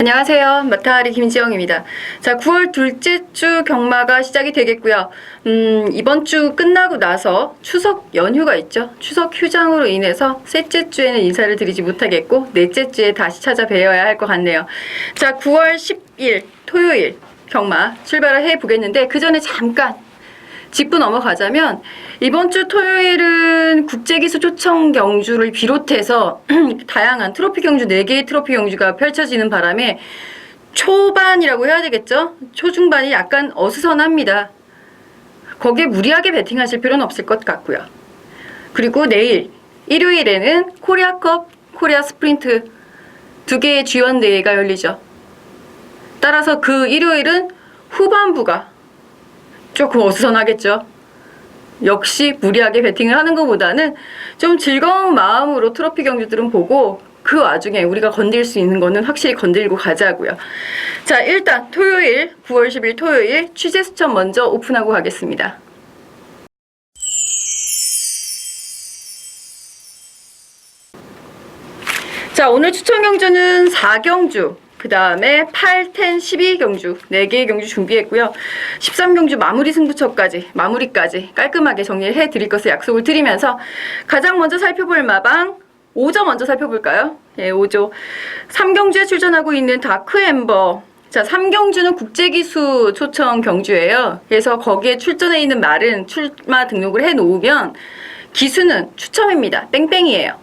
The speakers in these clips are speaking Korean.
안녕하세요. 마타리 김지영입니다. 자, 9월 둘째 주 경마가 시작이 되겠고요. 이번 주 끝나고 나서 추석 연휴가 있죠. 추석 휴장으로 인해서 셋째 주에는 인사를 드리지 못하겠고 넷째 주에 다시 찾아뵈어야 할 것 같네요. 자, 9월 10일 토요일 경마 출발을 해보겠는데 그 전에 잠깐 짚고 넘어가자면 이번 주 토요일은 국제기수 초청 경주를 비롯해서 다양한 트로피 경주 4개의 트로피 경주가 펼쳐지는 바람에 초반이라고 해야 되겠죠? 초중반이 약간 어수선합니다. 거기에 무리하게 베팅하실 필요는 없을 것 같고요. 그리고 내일 일요일에는 코리아컵, 코리아 스프린트 2개의 G1 대회가 열리죠. 따라서 그 일요일은 후반부가 조금 어수선하겠죠. 역시 무리하게 베팅을 하는 것보다는 좀 즐거운 마음으로 트로피 경주들은 보고 그 와중에 우리가 건들 수 있는 거는 확실히 건들고 가자고요. 자, 일단 토요일 9월 10일 토요일 취재 수천 먼저 오픈하고 가겠습니다. 자, 오늘 추천 경주는 4경주 그 다음에 8, 10, 12경주 4개의 경주 준비했고요. 13경주 마무리 승부처까지 마무리까지 깔끔하게 정리를 해드릴 것을 약속을 드리면서 가장 먼저 살펴볼 마방 5조 먼저 살펴볼까요? 예, 5조 3경주에 출전하고 있는 다크엠버. 자, 3경주는 국제기수 초청 경주예요. 그래서 거기에 출전해 있는 말은 출마 등록을 해놓으면 기수는 추첨입니다. 뺑뺑이에요.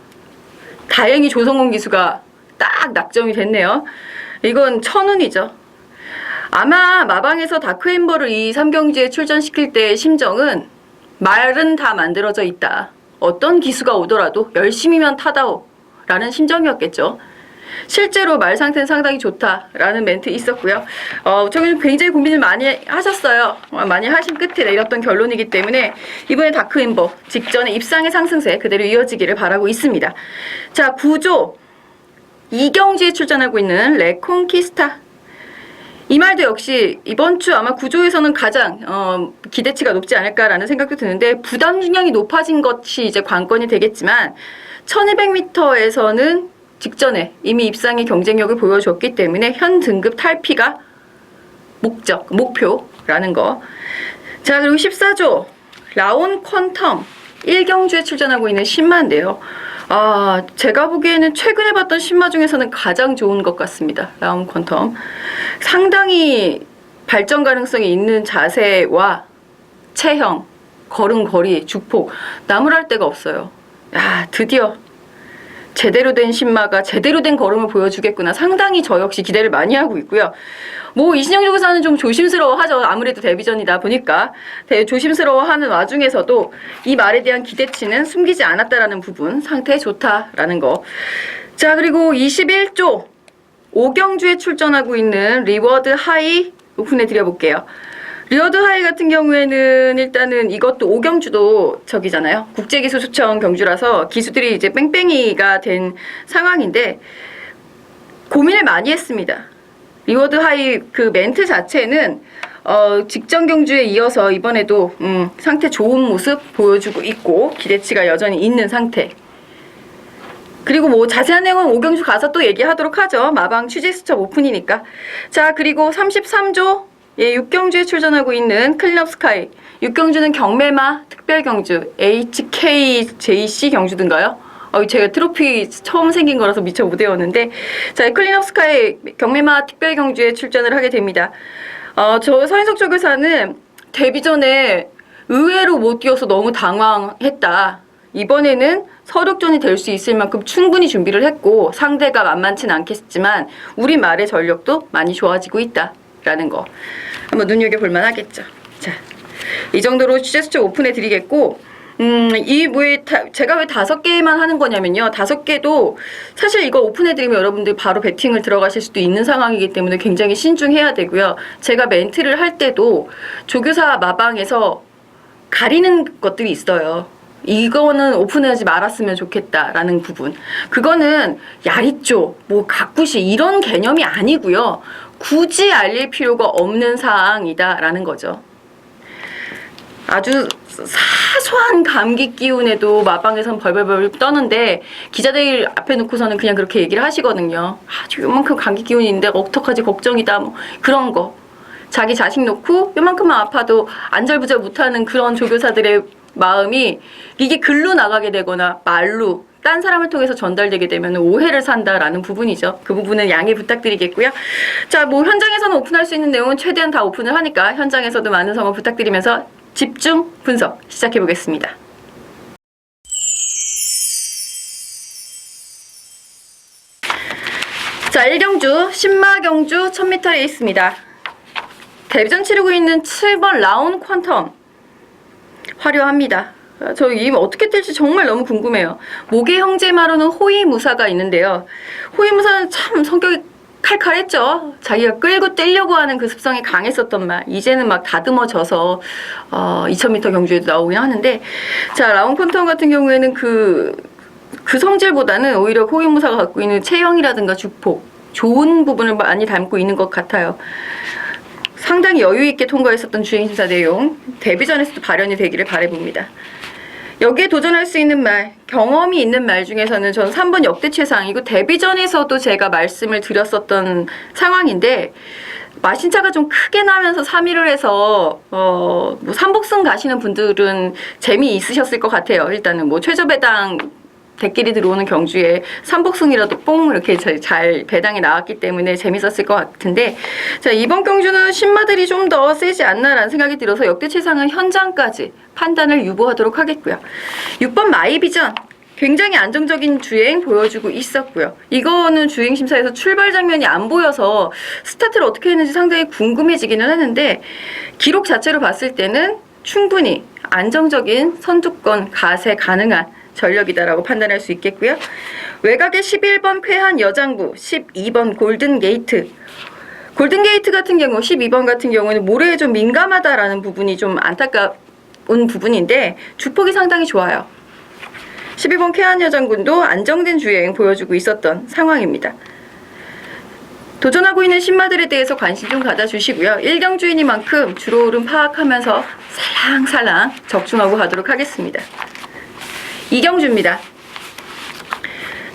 다행히 조성원 기수가 딱 낙점이 됐네요. 이건 천운이죠. 아마 마방에서 다크엠버를 이 3경주에 출전시킬 때의 심정은 말은 다 만들어져 있다. 어떤 기수가 오더라도 열심히면 타다오 라는 심정이었겠죠. 실제로 말 상태는 상당히 좋다라는 멘트 있었고요. 저는 굉장히 고민을 많이 하셨어요. 많이 하신 끝에 내렸던 결론이기 때문에 이번에 다크엠버 직전에 입상의 상승세 그대로 이어지기를 바라고 있습니다. 자, 9조 2경주에 출전하고 있는 레콩키스타. 이 말도 역시 이번 주 아마 구조에서는 가장 기대치가 높지 않을까라는 생각도 드는데 부담 중량이 높아진 것이 이제 관건이 되겠지만 1200m에서는 직전에 이미 입상의 경쟁력을 보여줬기 때문에 현 등급 탈피가 목표라는 거. 자, 그리고 14조 라온 퀀텀 1경주에 출전하고 있는 신마인데요. 제가 보기에는 최근에 봤던 신마 중에서는 가장 좋은 것 같습니다. 라온 퀀텀. 상당히 발전 가능성이 있는 자세와 체형, 걸음걸이, 죽폭 나무랄 데가 없어요. 드디어 제대로 된 신마가 제대로 된 걸음을 보여주겠구나. 상당히 저 역시 기대를 많이 하고 있고요. 이신영 조교사는 좀 조심스러워하죠. 아무래도 데뷔전이다 보니까 조심스러워하는 와중에서도 이 말에 대한 기대치는 숨기지 않았다라는 부분, 상태 좋다라는 거. 자, 그리고 21조 5경주에 출전하고 있는 리워드 하이 오픈해 드려볼게요. 리워드 하이 같은 경우에는 일단은 이것도 5경주도 저기잖아요. 국제기수 초청 경주라서 기수들이 이제 뺑뺑이가 된 상황인데 고민을 많이 했습니다. 리워드 하이 그 멘트 자체는 직전 경주에 이어서 이번에도 상태 좋은 모습 보여주고 있고 기대치가 여전히 있는 상태. 그리고 자세한 내용은 5경주 가서 또 얘기하도록 하죠. 마방 취재 수첩 오픈이니까. 자, 그리고 33조 6경주에 출전하고 있는 클린업 스카이. 6경주는 경매마 특별경주 HKJC 경주든가요? 제가 트로피 처음 생긴 거라서 미처 못 외웠는데, 자, 클린업 스카이 경매마 특별경주에 출전을 하게 됩니다. 저 서인석 조교사는 데뷔 전에 의외로 못 뛰어서 너무 당황했다. 이번에는 서륙전이 될 수 있을 만큼 충분히 준비를 했고 상대가 만만치는 않겠지만 우리 말의 전력도 많이 좋아지고 있다라는 거 한번 눈여겨볼 만하겠죠. 자, 이 정도로 취재 수첩 오픈해 드리겠고 제가 왜 5개만 하는 거냐면요. 5개도 사실 이거 오픈해드리면 여러분들 바로 베팅을 들어가실 수도 있는 상황이기 때문에 굉장히 신중해야 되고요. 제가 멘트를 할 때도 조교사 마방에서 가리는 것들이 있어요. 이거는 오픈하지 말았으면 좋겠다라는 부분. 그거는 야리쪼, 가꾸시 이런 개념이 아니고요. 굳이 알릴 필요가 없는 사항이다라는 거죠. 아주 사소한 감기 기운에도 맞방에선 벌벌벌 떠는데 기자들 앞에 놓고서는 그냥 그렇게 얘기를 하시거든요. 아주 요만큼 감기 기운이 있는데 어떡하지 걱정이다 뭐 그런 거. 자기 자식 놓고 요만큼만 아파도 안절부절 못하는 그런 조교사들의 마음이 이게 글로 나가게 되거나 말로 딴 사람을 통해서 전달되게 되면 오해를 산다라는 부분이죠. 그 부분은 양해 부탁드리겠고요. 자, 뭐 현장에서는 오픈할 수 있는 내용은 최대한 다 오픈을 하니까 현장에서도 많은 성원 부탁드리면서 집중 분석 시작해 보겠습니다. 자, 1경주 신마경주 1000m 레이스입니다. 데뷔전 치르고 있는 7번 라온 퀀텀 화려합니다. 저 이 어떻게 뛸지 정말 너무 궁금해요. 모계 형제마로는 호위무사가 있는데요. 호위무사는 참 성격이 칼칼했죠. 자기가 끌고 떼려고 하는 그 습성이 강했었던 말. 이제는 막 다듬어져서 2000m 경주에도 나오긴 하는데, 자 라온 퀀텀 같은 경우에는 그 성질보다는 오히려 호위무사가 갖고 있는 체형이라든가 주폭 좋은 부분을 많이 담고 있는 것 같아요. 상당히 여유있게 통과했었던 주행심사 내용 데뷔전에서도 발현이 되기를 바라봅니다. 여기에 도전할 수 있는 말, 경험이 있는 말 중에서는 전 3번 역대 최상, 이거 데뷔전에서도 제가 말씀을 드렸었던 상황인데 마신차가 좀 크게 나면서 3위를 해서 뭐 삼복승 가시는 분들은 재미있으셨을 것 같아요. 일단은 뭐 최저배당 대끼리 들어오는 경주에 삼복승이라도 뽕 이렇게 잘 배당이 나왔기 때문에 재밌었을 것 같은데, 자 이번 경주는 신마들이 좀 더 세지 않나라는 생각이 들어서 역대 최상은 현장까지 판단을 유보하도록 하겠고요. 6번 마이비전 굉장히 안정적인 주행 보여주고 있었고요. 이거는 주행심사에서 출발 장면이 안 보여서 스타트를 어떻게 했는지 상당히 궁금해지기는 하는데 기록 자체로 봤을 때는 충분히 안정적인 선두권 가세 가능한 전력이다라고 판단할 수 있겠고요. 외곽에 11번 쾌한 여장부, 12번 골든게이트. 골든게이트 같은 경우, 12번 같은 경우는 모래에 좀 민감하다라는 부분이 좀 안타까운 부분인데 주폭이 상당히 좋아요. 12번 쾌한 여장군도 안정된 주행 보여주고 있었던 상황입니다. 도전하고 있는 신마들에 대해서 관심 좀 가져주시고요. 1경주이니만큼 주로 오름 파악하면서 살랑살랑 적중하고 가도록 하겠습니다. 2경주입니다.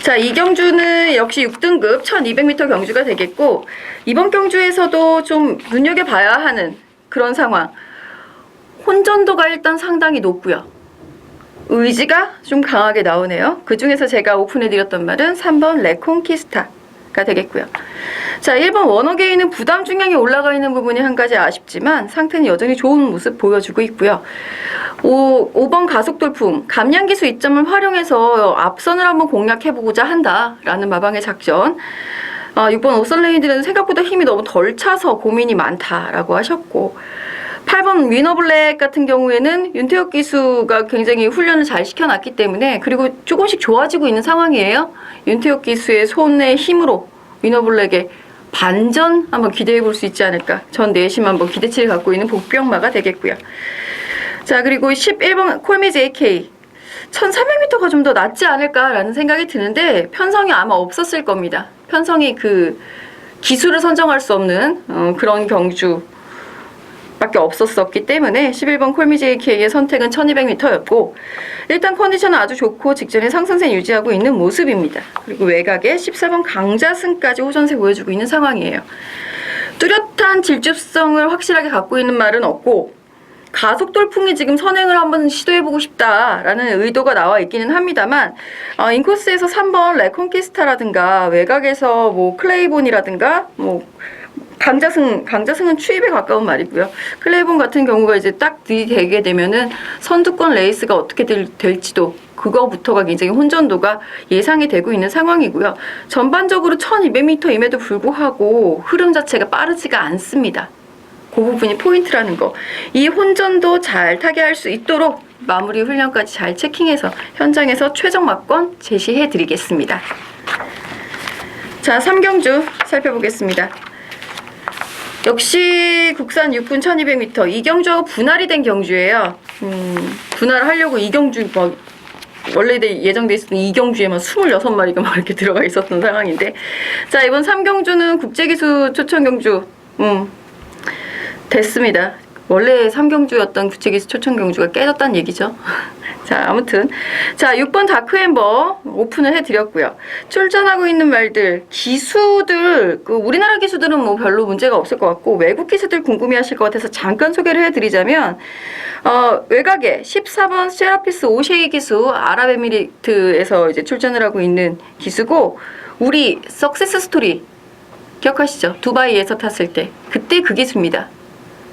자, 2경주는 역시 6등급 1200m 경주가 되겠고 이번 경주에서도 좀 눈여겨봐야 하는 그런 상황. 혼전도가 일단 상당히 높고요. 의지가 좀 강하게 나오네요. 그 중에서 제가 오픈해드렸던 말은 3번 레콩키스타가 되겠고요. 자, 1번 워너게이는 부담 중량이 올라가 있는 부분이 한 가지 아쉽지만 상태는 여전히 좋은 모습 보여주고 있고요. 5번 가속돌풍, 감량기수 이점을 활용해서 앞선을 한번 공략해보고자 한다라는 마방의 작전. 6번 오선레이들은 생각보다 힘이 너무 덜 차서 고민이 많다라고 하셨고 8번 위너블랙 같은 경우에는 윤태혁 기수가 굉장히 훈련을 잘 시켜놨기 때문에 그리고 조금씩 좋아지고 있는 상황이에요. 윤태혁 기수의 손의 힘으로 위너블랙의 반전 한번 기대해 볼 수 있지 않을까. 전 내심 한번 기대치를 갖고 있는 복병마가 되겠고요. 자, 그리고 11번 콜미 JK 1300m가 좀 더 낫지 않을까라는 생각이 드는데 편성이 아마 없었을 겁니다. 편성이 그 기수를 선정할 수 없는 그런 경주 밖에 없었기 때문에 11번 콜미 JK의 선택은 1200m였고 일단 컨디션은 아주 좋고 직전에 상승세 유지하고 있는 모습입니다. 그리고 외곽에 14번 강자승까지 호전세 보여주고 있는 상황이에요. 뚜렷한 질주성을 확실하게 갖고 있는 말은 없고 가속 돌풍이 지금 선행을 한번 시도해보고 싶다라는 의도가 나와 있기는 합니다만 인코스에서 3번 레콘키스타라든가 외곽에서 뭐 클레이본이라든가 뭐 강자승은 추입에 가까운 말이고요. 클레이본 같은 경우가 이제 딱 들이대게 되면은 선두권 레이스가 어떻게 될지도 그거부터가 굉장히 혼전도가 예상이 되고 있는 상황이고요. 전반적으로 1200m임에도 불구하고 흐름 자체가 빠르지가 않습니다. 그 부분이 포인트라는 거. 이 혼전도 잘 타게 할 수 있도록 마무리 훈련까지 잘 체킹해서 현장에서 최적 막권 제시해 드리겠습니다. 자, 3경주 살펴보겠습니다. 역시 국산 육군 1200m 이경주하고 분할이 된 경주예요. 분할하려고 이경주 막 원래 예정돼 있었던 이경주에만 26마리가 막 이렇게 들어가 있었던 상황인데 자, 이번 3경주는 국제기수 초청경주 됐습니다. 원래 3경주였던 구체기수 초청경주가 깨졌다는 얘기죠. 자, 아무튼. 자, 6번 다크엠버 오픈을 해드렸고요. 출전하고 있는 말들, 기수들, 우리나라 기수들은 뭐 별로 문제가 없을 것 같고, 외국 기수들 궁금해 하실 것 같아서 잠깐 소개를 해드리자면, 외곽에 14번 세라피스 오셰이 기수, 아랍에미리트에서 이제 출전을 하고 있는 기수고, 우리 석세스 스토리, 기억하시죠? 두바이에서 탔을 때. 그때 그 기수입니다.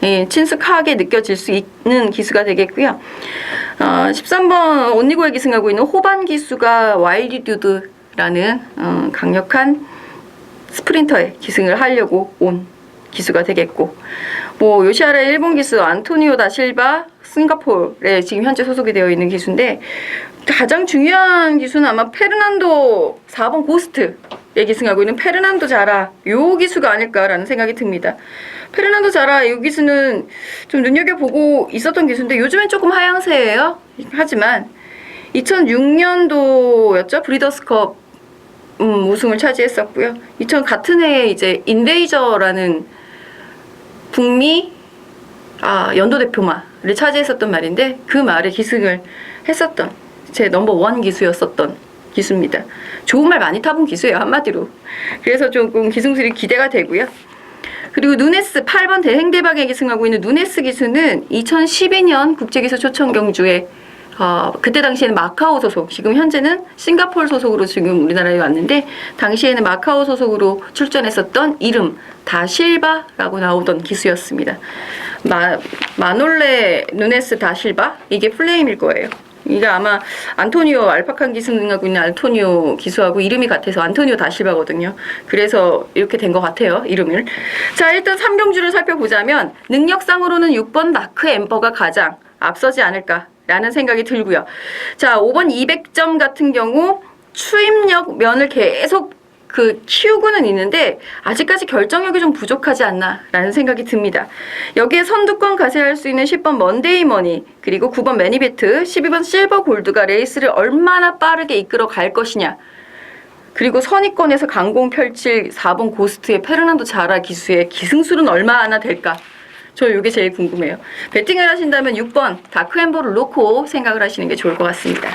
예, 친숙하게 느껴질 수 있는 기수가 되겠고요. 13번 온니고에 기승하고 있는 호반 기수가 와일드듀드라는 강력한 스프린터에 기승을 하려고 온 기수가 되겠고, 뭐 요시아라 일본 기수 안토니오 다 실바 싱가포르에 지금 현재 소속이 되어 있는 기수인데, 가장 중요한 기수는 아마 페르난도 4번 고스트에 기승하고 있는 페르난도 자라, 요 기수가 아닐까라는 생각이 듭니다. 페르난도 자라 이 기수는 좀 눈여겨보고 있었던 기수인데 요즘엔 조금 하향세예요. 하지만 2006년도였죠. 브리더스컵 우승을 차지했었고요. 같은 해에 이제 인베이저라는 북미 연도 대표마를 차지했었던 말인데, 그 말에 기승을 했었던 제 넘버1 기수였었던 기수입니다. 좋은 말 많이 타본 기수예요, 한마디로. 그래서 조금 기승술이 기대가 되고요. 그리고 누네스 8번 대행대박에 기승하고 있는 누네스 기수는 2012년 국제기수 초청경주에 그때 당시에는 마카오 소속, 지금 현재는 싱가포르 소속으로 지금 우리나라에 왔는데, 당시에는 마카오 소속으로 출전했었던 이름 다실바라고 나오던 기수였습니다. 마놀레 누네스 다실바, 이게 플레임일 거예요. 이게 아마 안토니오 알파칸 기승하고 있는 안토니오 기수하고 이름이 같아서 안토니오 다실바거든요. 그래서 이렇게 된 것 같아요, 이름을. 자, 일단 3경주를 살펴보자면 능력상으로는 6번 다크 엠버가 가장 앞서지 않을까라는 생각이 들고요. 자, 5번 200점 같은 경우 추임력 면을 계속 키우고는 있는데 아직까지 결정력이 좀 부족하지 않나라는 생각이 듭니다. 여기에 선두권 가세할 수 있는 10번 먼데이 머니, 그리고 9번 매니베트, 12번 실버 골드가 레이스를 얼마나 빠르게 이끌어 갈 것이냐, 그리고 선의권에서 강공 펼칠 4번 고스트의 페르난도 자라 기수의 기승술은 얼마나 될까, 저 이게 제일 궁금해요. 배팅을 하신다면 6번 다크엠버를 놓고 생각을 하시는 게 좋을 것 같습니다.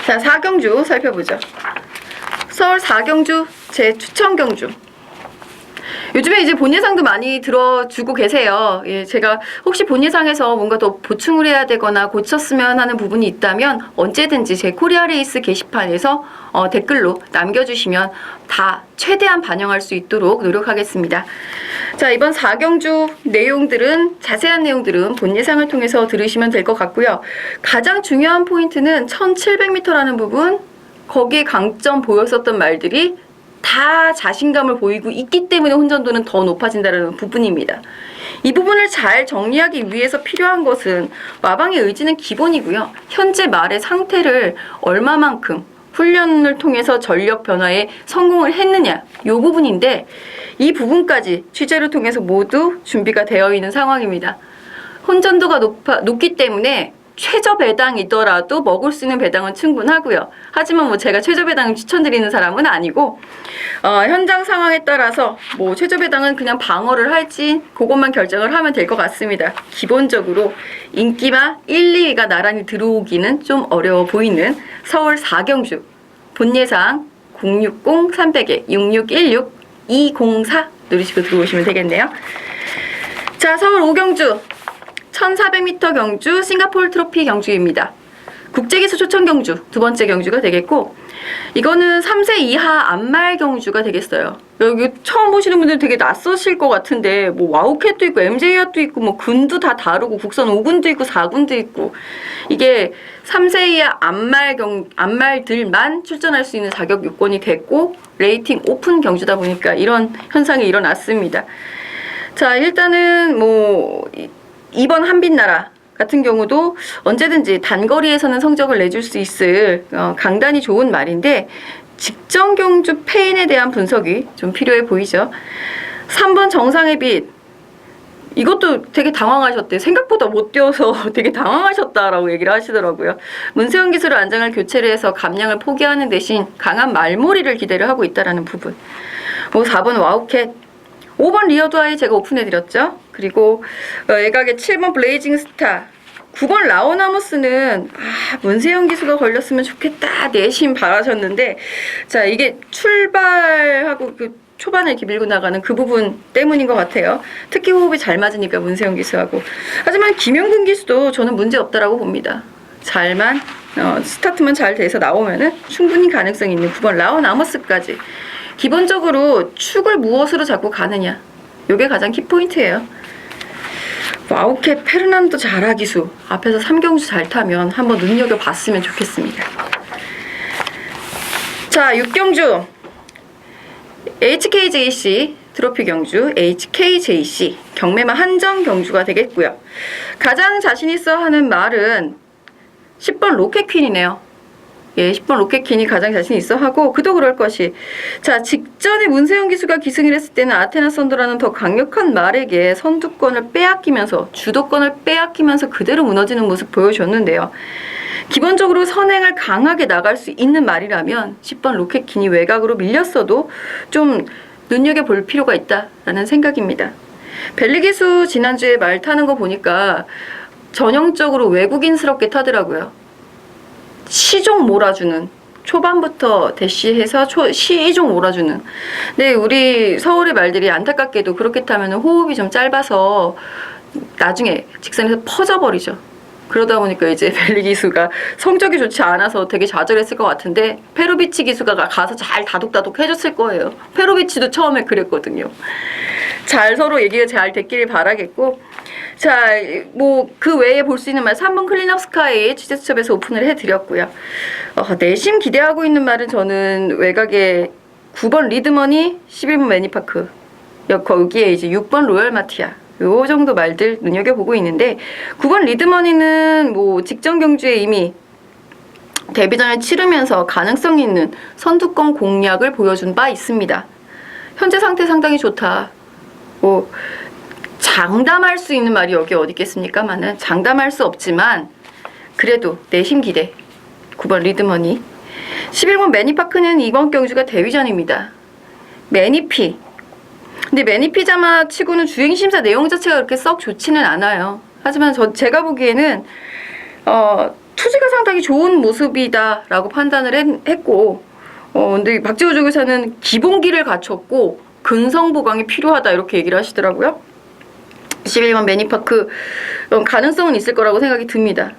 자, 4경주 살펴보죠. 서울 4경주 제 추천 경주. 요즘에 이제 본예상도 많이 들어주고 계세요. 예, 제가 혹시 본예상에서 뭔가 더 보충을 해야 되거나 고쳤으면 하는 부분이 있다면 언제든지 제 코리아 레이스 게시판에서 댓글로 남겨주시면 다 최대한 반영할 수 있도록 노력하겠습니다. 자, 이번 4경주 내용들은, 자세한 내용들은 본예상을 통해서 들으시면 될 것 같고요. 가장 중요한 포인트는 1700m라는 부분, 거기에 강점 보였었던 말들이 다 자신감을 보이고 있기 때문에 혼전도는 더 높아진다는 부분입니다. 이 부분을 잘 정리하기 위해서 필요한 것은 마방의 의지는 기본이고요. 현재 말의 상태를 얼마만큼 훈련을 통해서 전력 변화에 성공을 했느냐, 이 부분인데, 이 부분까지 취재를 통해서 모두 준비가 되어 있는 상황입니다. 혼전도가 높기 때문에 최저 배당이더라도 먹을 수 있는 배당은 충분하고요. 하지만 뭐 제가 최저 배당을 추천드리는 사람은 아니고, 현장 상황에 따라서 뭐 최저 배당은 그냥 방어를 할지 그것만 결정을 하면 될 것 같습니다. 기본적으로 인기마 1, 2위가 나란히 들어오기는 좀 어려워 보이는 서울 4경주 본예상 060-300에 6616-204 누르시고 들어오시면 되겠네요. 자, 서울 5경주 1400m 경주 싱가포르 트로피 경주입니다. 국제기수 초청 경주 두 번째 경주가 되겠고, 이거는 3세 이하 암말 경주가 되겠어요. 여기 처음 보시는 분들 되게 낯서실 것 같은데, 뭐 와우캣도 있고 MJ야도 있고 뭐 군도 다 다르고 국선 5군도 있고 4군도 있고, 이게 3세 이하 암말들만 출전할 수 있는 자격 요건이 됐고 레이팅 오픈 경주다 보니까 이런 현상이 일어났습니다. 자, 일단은 뭐 이번 한빛나라 같은 경우도 언제든지 단거리에서는 성적을 내줄 수 있을 강단이 좋은 말인데, 직전 경주 페인에 대한 분석이 좀 필요해 보이죠. 3번 정상의 빛, 이것도 되게 당황하셨대요. 생각보다 못 뛰어서 되게 당황하셨다라고 얘기를 하시더라고요. 문세영 기수를 안장을 교체를 해서 감량을 포기하는 대신 강한 말몰이를 기대를 하고 있다라는 부분. 4번 와우캣, 5번 리어드아이 제가 오픈해드렸죠. 그리고 외곽에 7번 블레이징 스타, 9번 라오나모스는 문세영 기수가 걸렸으면 좋겠다 내심 바라셨는데, 자 이게 출발하고 그 초반에 이렇게 밀고 나가는 그 부분 때문인 것 같아요. 특히 호흡이 잘 맞으니까 문세영 기수하고. 하지만 김영근 기수도 저는 문제 없다라고 봅니다. 잘만 스타트만 잘 돼서 나오면은 충분히 가능성 있는 9번 라오나모스까지. 기본적으로 축을 무엇으로 잡고 가느냐, 요게 가장 키포인트예요. 와우케 페르난도 자라 기수 앞에서 3경주 잘 타면 한번 눈여겨봤으면 좋겠습니다. 자 6경주 HKJC 트로피 경주 HKJC 경매만 한정 경주가 되겠고요. 가장 자신 있어 하는 말은 10번 로켓퀸이네요. 예, 10번 로켓퀸이 가장 자신 있어 하고, 그도 그럴 것이. 자, 직전에 문세영 기수가 기승을 했을 때는 아테나 선더라는 더 강력한 말에게 선두권을 빼앗기면서, 주도권을 빼앗기면서 그대로 무너지는 모습 보여줬는데요. 기본적으로 선행을 강하게 나갈 수 있는 말이라면 10번 로켓퀸이 외곽으로 밀렸어도 좀 눈여겨볼 필요가 있다라는 생각입니다. 벨리 기수 지난주에 말 타는 거 보니까 전형적으로 외국인스럽게 타더라고요. 시종 몰아주는, 초반부터 대시해서 시종 몰아주는. 근데 우리 서울의 말들이 안타깝게도 그렇게 타면 호흡이 좀 짧아서 나중에 직선에서 퍼져버리죠. 그러다 보니까 이제 벨리 기수가 성적이 좋지 않아서 되게 좌절했을 것 같은데, 페로비치 기수가 가서 잘 다독다독 해줬을 거예요. 페로비치도 처음에 그랬거든요. 잘 서로 얘기가 잘 됐기를 바라겠고, 자, 뭐 그 외에 볼 수 있는 말 3번 클린업 스카이 취재수첩에서 오픈을 해드렸고요. 내심 기대하고 있는 말은 저는 외곽에 9번 리드머니, 11번 매니파크, 거기에 이제 6번 로열 마티아, 요 정도 말들 눈여겨보고 있는데, 9번 리드머니는 뭐 직전 경주에 이미 데뷔전을 치르면서 가능성 있는 선두권 공략을 보여준 바 있습니다. 현재 상태 상당히 좋다. 뭐 장담할 수 있는 말이 여기 어디 있겠습니까만은, 장담할 수 없지만 그래도 내심 기대 9번 리드머니. 11번 매니파크는 이번 경주가 데뷔전입니다. 매니피, 근데 매니피자마 치고는 주행심사 내용 자체가 그렇게 썩 좋지는 않아요. 하지만 제가 보기에는 투지가 상당히 좋은 모습이다 라고 판단을 했고, 근데 박지호 조교사는 기본기를 갖췄고 근성 보강이 필요하다 이렇게 얘기를 하시더라고요. 11번 매니파크 가능성은 있을 거라고 생각이 듭니다.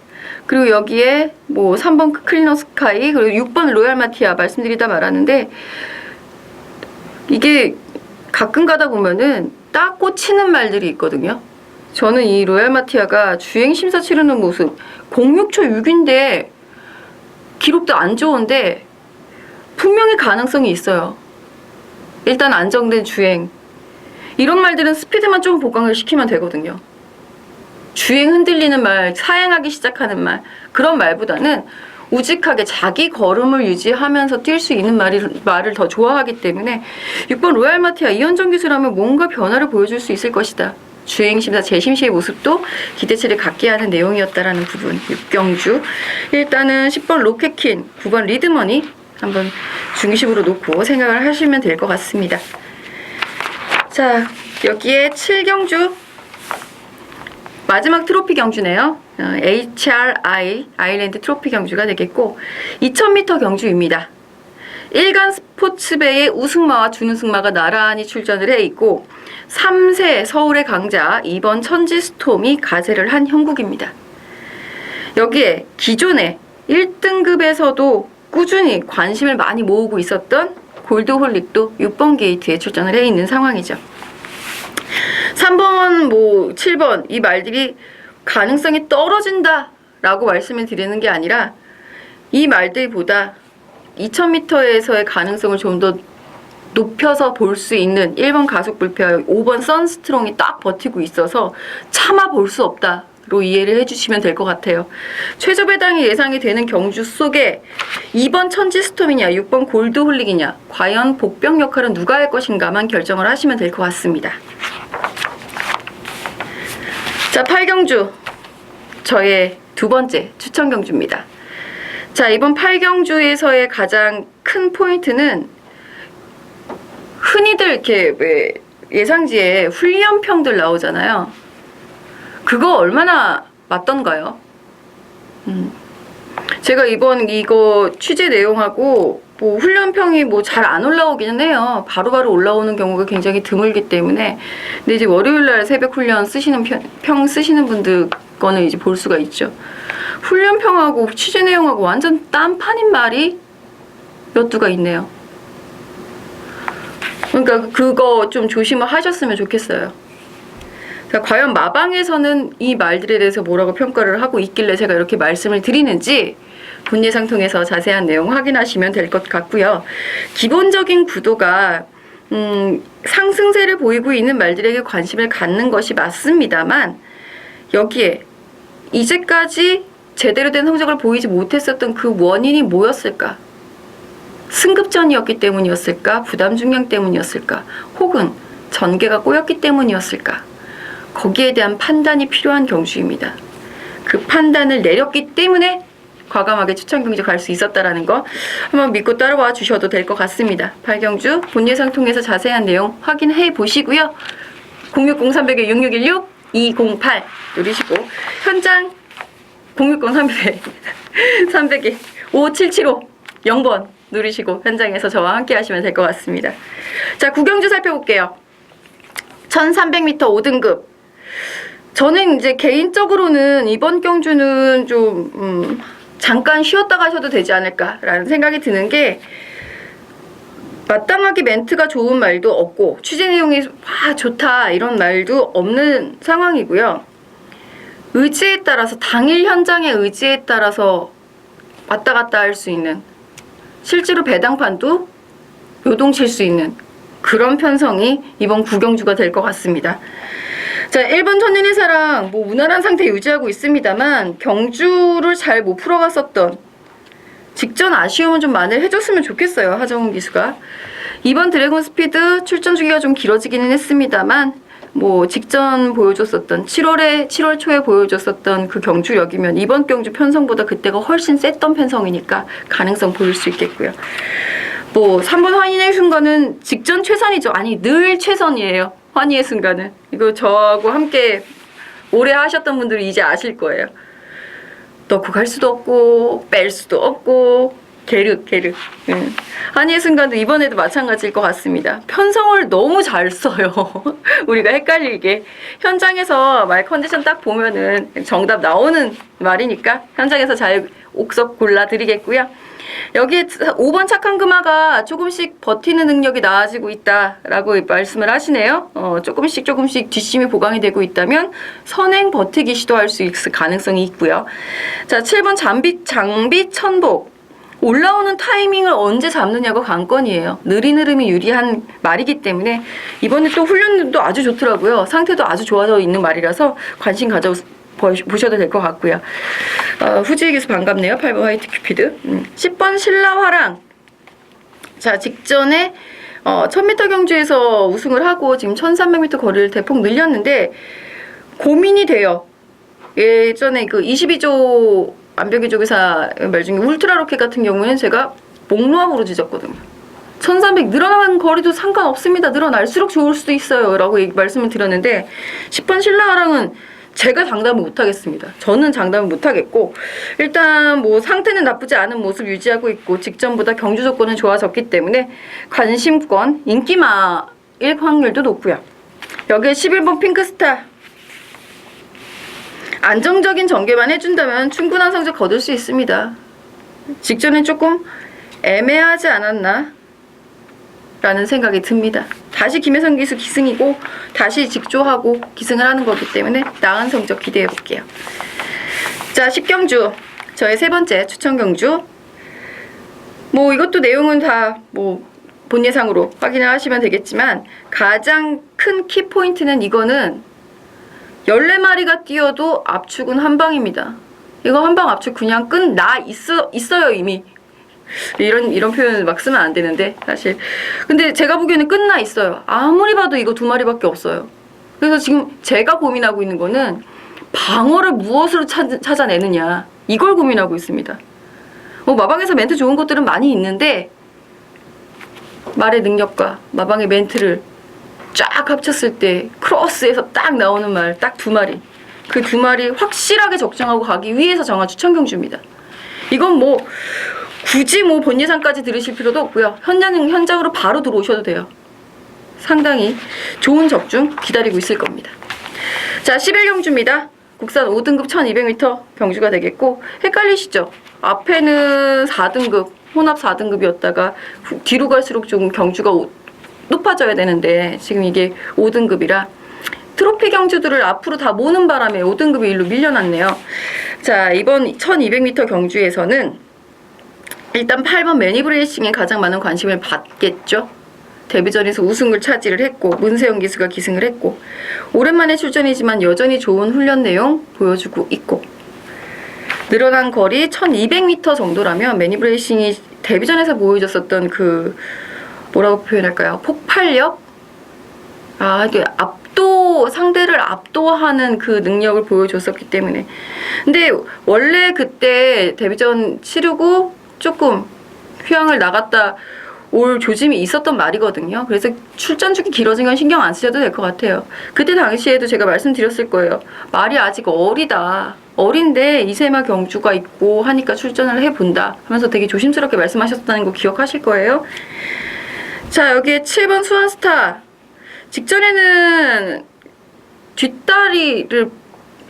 그리고 여기에 뭐 3번 클리너 스카이, 그리고 6번 로얄 마티아 말씀드리다 말았는데, 이게 가끔 가다 보면은 딱 꽂히는 말들이 있거든요. 저는 이 로얄 마티아가 주행 심사 치르는 모습 06초 6인데 기록도 안 좋은데 분명히 가능성이 있어요. 일단 안정된 주행, 이런 말들은 스피드만 좀 보강을 시키면 되거든요. 주행 흔들리는 말, 사행하기 시작하는 말, 그런 말보다는 우직하게 자기 걸음을 유지하면서 뛸 수 있는 말을 더 좋아하기 때문에 6번 로얄 마티아 이현정 기수라면 뭔가 변화를 보여줄 수 있을 것이다. 주행심사 재심시의 모습도 기대치를 갖게 하는 내용이었다라는 부분. 6경주 일단은 10번 로켓퀸, 9번 리드머니 한번 중심으로 놓고 생각을 하시면 될 것 같습니다. 자, 여기에 7경주 마지막 트로피 경주네요. HRI 아일랜드 트로피 경주가 되겠고, 2000m 경주입니다. 일간 스포츠배의 우승마와 준우승마가 나란히 출전을 해 있고, 3세 서울의 강자 2번 천지스톰이 가세를 한 형국입니다. 여기에 기존에 1등급에서도 꾸준히 관심을 많이 모으고 있었던 골드홀릭도 6번 게이트에 출전을 해 있는 상황이죠. 3번, 뭐 7번 이 말들이 가능성이 떨어진다 라고 말씀을 드리는 게 아니라, 이 말들보다 2000m에서의 가능성을 좀 더 높여서 볼 수 있는 1번 가속불패와 5번 선스트롱이 딱 버티고 있어서 차마 볼 수 없다로 이해를 해주시면 될 것 같아요. 최저 배당이 예상이 되는 경주 속에 2번 천지스톰이냐 6번 골드홀릭이냐, 과연 복병 역할은 누가 할 것인가만 결정을 하시면 될 것 같습니다. 자, 8경주 저의 두 번째 추천 경주입니다. 자, 이번 8경주에서의 가장 큰 포인트는 흔히들 이렇게 왜 예상지에 훈련평들 나오잖아요. 그거 얼마나 맞던가요? 제가 이번 이거 취재 내용하고 뭐 훈련평이 뭐 잘 안 올라오기는 해요. 바로바로 올라오는 경우가 굉장히 드물기 때문에. 근데 이제 월요일날 새벽 훈련 쓰시는 평 쓰시는 분들 거는 이제 볼 수가 있죠. 훈련평하고 취재 내용하고 완전 딴판인 말이 몇 두가 있네요. 그러니까 그거 좀 조심을 하셨으면 좋겠어요. 자, 과연 마방에서는 이 말들에 대해서 뭐라고 평가를 하고 있길래 제가 이렇게 말씀을 드리는지 본예상 통해서 자세한 내용 확인하시면 될 것 같고요. 기본적인 구도가 상승세를 보이고 있는 말들에게 관심을 갖는 것이 맞습니다만, 여기에 이제까지 제대로 된 성적을 보이지 못했었던 그 원인이 뭐였을까? 승급전이었기 때문이었을까? 부담 중량 때문이었을까? 혹은 전개가 꼬였기 때문이었을까? 거기에 대한 판단이 필요한 경주입니다. 그 판단을 내렸기 때문에 과감하게 추천 경주 갈 수 있었다라는 거 한번 믿고 따라와 주셔도 될 것 같습니다. 8경주 본예상 통해서 자세한 내용 확인해 보시고요. 060-300-6616 208 누르시고, 현장 060-300-300 5775 0번 누르시고 현장에서 저와 함께 하시면 될 것 같습니다. 자, 구경주 살펴볼게요. 1300m 5등급. 저는 이제 개인적으로는 이번 경주는 좀 잠깐 쉬었다 가셔도 되지 않을까라는 생각이 드는 게, 마땅하게 멘트가 좋은 말도 없고 취재 내용이 좋다 이런 말도 없는 상황이고요. 의지에 따라서, 당일 현장의 의지에 따라서 왔다 갔다 할 수 있는, 실제로 배당판도 요동칠 수 있는 그런 편성이 이번 구경주가 될 것 같습니다. 자, 1번 천년의 사랑 뭐 무난한 상태 유지하고 있습니다만, 경주를 잘 못 풀어갔었던 직전 아쉬움은 좀 만회해줬으면 좋겠어요, 하정훈 기수가. 2번 드래곤 스피드 출전 주기가 좀 길어지기는 했습니다만, 뭐 직전 보여줬었던 7월 초에 보여줬었던 그 경주력이면 이번 경주 편성보다 그때가 훨씬 셌던 편성이니까 가능성 보일 수 있겠고요. 뭐 3번 환희의 순간은 직전 최선이죠. 아니, 늘 최선이에요. 환희의 순간은. 이거 저하고 함께 오래 하셨던 분들이 이제 아실 거예요. 넣고 갈 수도 없고 뺄 수도 없고 게르. 환희의 순간도 이번에도 마찬가지일 것 같습니다. 편성을 너무 잘 써요. 우리가 헷갈리게. 현장에서 말 컨디션 딱 보면은 정답 나오는 말이니까 현장에서 잘 옥석 골라드리겠고요. 여기에 5번 착한 금화가 조금씩 버티는 능력이 나아지고 있다라고 말씀을 하시네요. 조금씩 뒷심이 보강이 되고 있다면 선행 버티기 시도할 수 있을 가능성이 있고요. 자, 7번 장비 천복. 올라오는 타이밍을 언제 잡느냐가 관건이에요. 느린 흐름이 유리한 말이기 때문에 이번에 또 훈련도 아주 좋더라고요. 상태도 아주 좋아져 있는 말이라서 관심 보셔도 될 것 같고요. 후지의 기수 반갑네요. 8번 화이트 큐피드. 10번 신라화랑. 자, 직전에 1000m 경주에서 우승을 하고 지금 1300m 거리를 대폭 늘렸는데 고민이 돼요. 예전에 그 22조 안병기 조교사 말 중에 울트라 로켓 같은 경우에는 제가 목로합으로 지졌거든요. 1300 늘어나는 거리도 상관없습니다. 늘어날수록 좋을 수도 있어요. 라고 말씀을 드렸는데 10번 신라화랑은 제가 장담을 못하겠습니다. 저는 장담을 못하겠고, 일단 뭐 상태는 나쁘지 않은 모습 유지하고 있고 직전보다 경주 조건은 좋아졌기 때문에 관심권, 인기마일 확률도 높고요. 여기에 11번 핑크스타. 안정적인 전개만 해준다면 충분한 성적 거둘 수 있습니다. 직전엔 조금 애매하지 않았나? 라는 생각이 듭니다. 다시 김혜성 기수 기승이고 다시 직조하고 기승을 하는 거기 때문에 나은 성적 기대해 볼게요. 자, 10경주 저의 세 번째 추천 경주. 뭐 이것도 내용은 다 뭐 본 예상으로 확인을 하시면 되겠지만, 가장 큰 키포인트는 이거는 14마리가 뛰어도 압축은 한 방입니다. 이거 한 방 압축 그냥 있어요 이미. 이런 표현 막 쓰면 안 되는데 사실. 근데 제가 보기에는 끝나 있어요. 아무리 봐도 이거 2마리밖에 없어요. 그래서 지금 제가 고민하고 있는 거는 방어를 무엇으로 찾아내느냐, 이걸 고민하고 있습니다. 마방에서 멘트 좋은 것들은 많이 있는데 말의 능력과 마방의 멘트를 쫙 합쳤을 때 크로스에서 딱 나오는 말 딱 두 마리. 그 두 마리 확실하게 적정하고 가기 위해서 정한 추천 경주입니다. 이건 뭐 굳이 뭐 본 예상까지 들으실 필요도 없고요. 현장으로 바로 들어오셔도 돼요. 상당히 좋은 적중 기다리고 있을 겁니다. 자, 11경주입니다. 국산 5등급 1200m 경주가 되겠고, 헷갈리시죠? 앞에는 4등급, 혼합 4등급이었다가 뒤로 갈수록 좀 경주가 높아져야 되는데 지금 이게 5등급이라 트로피 경주들을 앞으로 다 모는 바람에 5등급이 일로 밀려났네요. 자, 이번 1200m 경주에서는 일단 8번 매니브레이싱에 가장 많은 관심을 받겠죠. 데뷔전에서 우승을 차지를 했고 문세영 기수가 기승을 했고 오랜만에 출전이지만 여전히 좋은 훈련 내용 보여주고 있고 늘어난 거리 1200m 정도라면 매니브레이싱이 데뷔전에서 보여줬었던 그 뭐라고 표현할까요? 폭발력? 이게 상대를 압도하는 그 능력을 보여줬었기 때문에. 근데 원래 그때 데뷔전 치르고 조금 휴양을 나갔다 올 조짐이 있었던 말이거든요. 그래서 출전주기 길어진 건 신경 안 쓰셔도 될 것 같아요. 그때 당시에도 제가 말씀드렸을 거예요. 말이 아직 어리다. 어린데 이세마 경주가 있고 하니까 출전을 해본다 하면서 되게 조심스럽게 말씀하셨다는 거 기억하실 거예요. 자, 여기에 7번 수완스타. 직전에는 뒷다리를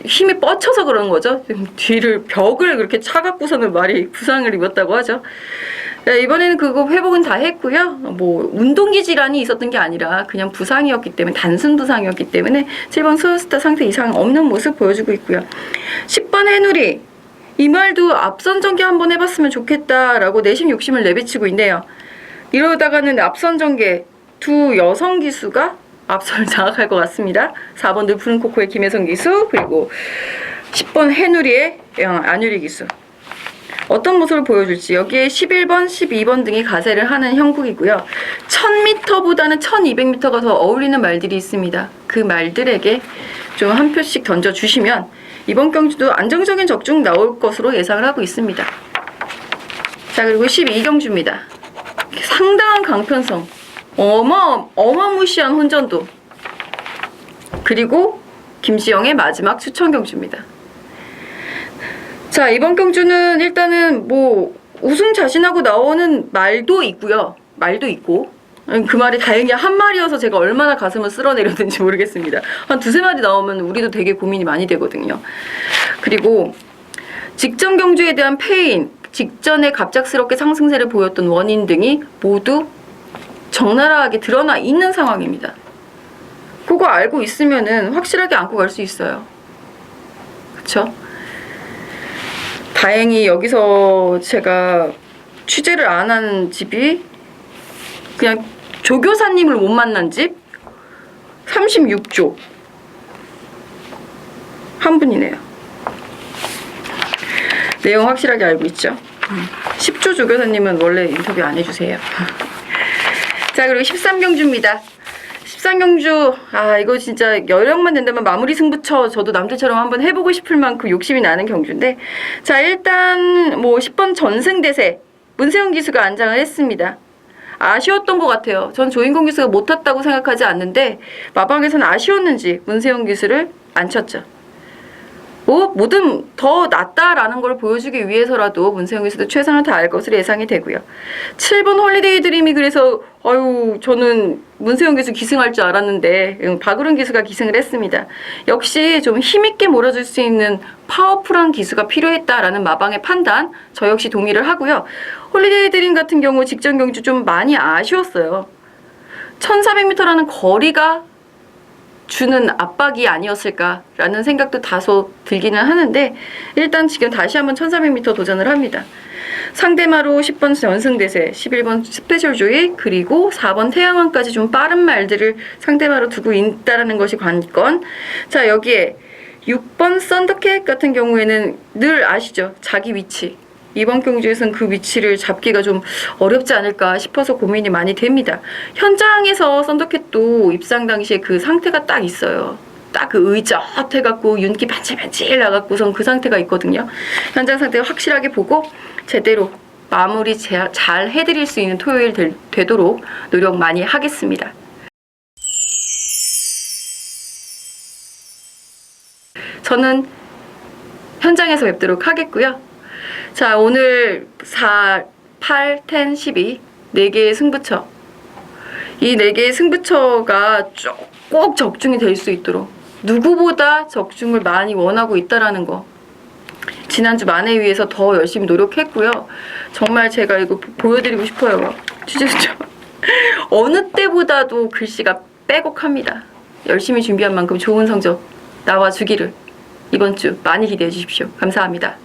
힘이 뻗쳐서 그런 거죠. 뒤를 벽을 그렇게 차갖고서는 말이 부상을 입었다고 하죠. 이번에는 그거 회복은 다 했고요. 뭐 운동기 질환이 있었던 게 아니라 그냥 부상이었기 때문에 단순 부상이었기 때문에 7번 수완스타 상태 이상 없는 모습 보여주고 있고요. 10번 해누리. 이 말도 앞선 전개 한번 해봤으면 좋겠다라고 내심 욕심을 내비치고 있네요. 이러다가는 앞선 전개 두 여성 기수가 앞선을 장악할 것 같습니다. 4번 늘푸른 코코의 김혜성 기수, 그리고 10번 해누리의 안유리 기수. 어떤 모습을 보여줄지. 여기에 11번, 12번 등이 가세를 하는 형국이고요. 1000m보다는 1200m가 더 어울리는 말들이 있습니다. 그 말들에게 좀 한 표씩 던져주시면 이번 경주도 안정적인 적중 나올 것으로 예상을 하고 있습니다. 자, 그리고 12경주입니다. 상당한 강편성, 어마무시한 혼전도, 그리고 김지영의 마지막 추천 경주입니다. 자, 이번 경주는 일단은 뭐 우승 자신하고 나오는 말도 있고요. 말도 있고, 그 말이 다행히 한 마리여서 제가 얼마나 가슴을 쓸어내렸는지 모르겠습니다. 한 두세 마리 나오면 우리도 되게 고민이 많이 되거든요. 그리고 직전 경주에 대한 패인, 직전에 갑작스럽게 상승세를 보였던 원인 등이 모두 적나라하게 드러나 있는 상황입니다. 그거 알고 있으면은 확실하게 안고 갈 수 있어요. 그쵸? 다행히 여기서 제가 취재를 안 한 집이 그냥 조교사님을 못 만난 집 36조 한 분이네요. 내용 확실하게 알고 있죠. 10조 조교사님은 원래 인터뷰 안 해주세요. 자, 그리고 13경주입니다. 13경주, 이거 진짜 여력만 된다면 마무리 승부처 저도 남들처럼 한번 해보고 싶을 만큼 욕심이 나는 경주인데, 자, 일단 뭐 10번 전승대세 문세영 기수가 안장을 했습니다. 아쉬웠던 것 같아요. 전 조인공 기수가 못 탔다고 생각하지 않는데 마방에서는 아쉬웠는지 문세영 기수를 안 쳤죠. 뭐든 더 낫다라는 걸 보여주기 위해서라도 문세영 기수도 최선을 다할 것으로 예상이 되고요. 7번 홀리데이 드림이 그래서 저는 문세영 기수 기승할 줄 알았는데 박우른 기수가 기승을 했습니다. 역시 좀 힘있게 몰아줄 수 있는 파워풀한 기수가 필요했다라는 마방의 판단, 저 역시 동의를 하고요. 홀리데이 드림 같은 경우 직전 경주 좀 많이 아쉬웠어요. 1400m라는 거리가 주는 압박이 아니었을까라는 생각도 다소 들기는 하는데, 일단 지금 다시 한번 1400m 도전을 합니다. 상대마로 10번 전승대세, 11번 스페셜 조이, 그리고 4번 태양왕까지 좀 빠른 말들을 상대마로 두고 있다는 것이 관건. 자, 여기에 6번 썬더캣 같은 경우에는 늘 아시죠? 자기 위치. 이번 경주에서는 그 위치를 잡기가 좀 어렵지 않을까 싶어서 고민이 많이 됩니다. 현장에서 썬더캣도 입상 당시에 그 상태가 딱 있어요. 딱 그 의젓해갖고 윤기 반질반질 나갖고선 그 상태가 있거든요. 현장 상태 확실하게 보고 제대로 마무리 잘 해드릴 수 있는 토요일 되도록 노력 많이 하겠습니다. 저는 현장에서 뵙도록 하겠고요. 자, 오늘 4, 8, 10, 12 4개의 승부처, 이 4개의 승부처가 꼭 적중이 될 수 있도록 누구보다 적중을 많이 원하고 있다라는 거, 지난주 만회 위해서 더 열심히 노력했고요. 정말 제가 이거 보여드리고 싶어요. 주제수죠. 어느 때보다도 글씨가 빼곡합니다. 열심히 준비한 만큼 좋은 성적 나와주기를 이번 주 많이 기대해 주십시오. 감사합니다.